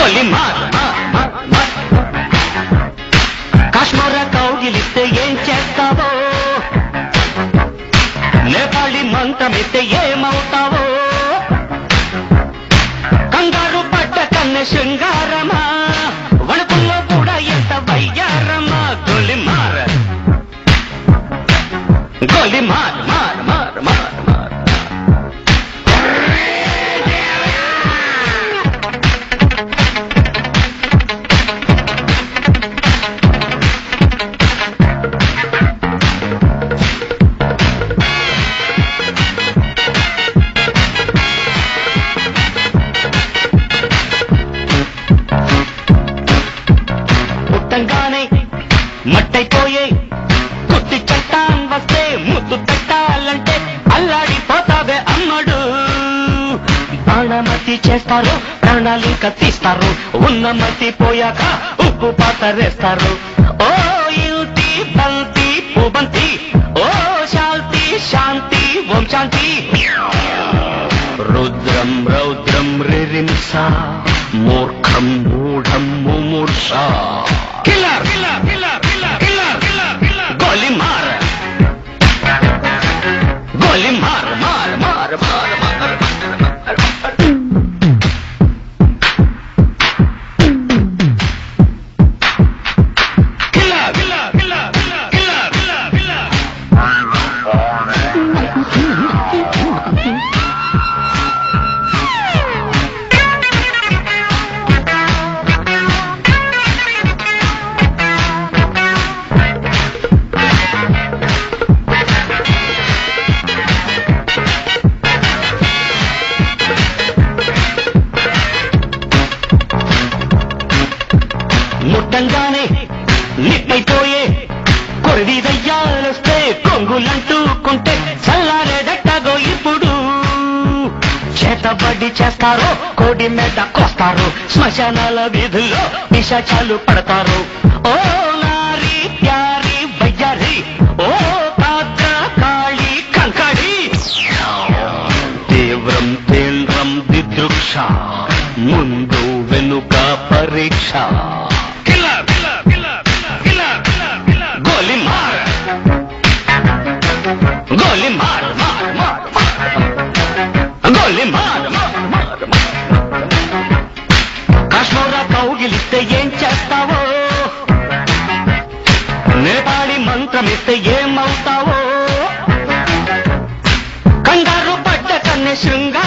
గొలి మార్ కాశ్మీర కౌగిలిస్తే ఏం చేస్తావో నేపాళి మంత్రమిస్తే ఏమవుతావో కంగారు పడ్డ కన్నె శృంగారమా వణుకుల్లో కూడా ఎంత వయ్యారమా గొలి మార్ గొలి మార్ మార్ మార్ మార్ మార్ పుట్టంగానే మట్టైపోయే కొద్ది చట్టాం వస్తే ముద్దు పెట్టాలంటే అల్లాడిపోతావే అమ్మడు బాణమతి చేస్తారు ప్రాణాలు కత్తిస్తారు ఉన్న మతి పోయాక ఉప్పు పాతరేస్తారు ఓ యుతి బంతి పుబంతి ఓ శాంతి శాంతి ఓం శాంతి రుద్రం రౌద్రం రిరింస మూర్ఖం మూఢం ముమూర్ష కిల్లర్ గొలి మార్ గొలి మార్ మార్ మార్ మార్ మార్ ముట్టంగానే నిట్టయిపోయే కొరివి దయ్యాలొస్తే కొంగులంటూకుంటే చల్లారేదట్టగో ఇప్పుడు చేతబడి చేస్తారు కోడి మీద కోస్తారు శ్మశానాల వీధుల్లో నిశాచాలు పడతారు ఓ నారి ప్యారి వయ్యారి ఓ పాత్ర కాళీ కంకడి తీవ్రం తీవ్రం దిదృక్ష ముందు వెనుక పరీక్ష గొలి మార్ గొలి మార్ మార్ మార్ గొలి మార్ మార్ మార్ కాశ్మీర కౌగిలిస్తే ఏం చేస్తావో నేపాళి మంత్రమిస్తే ఏమవుతావో కంగారు పడ్డ కన్నె శృంగ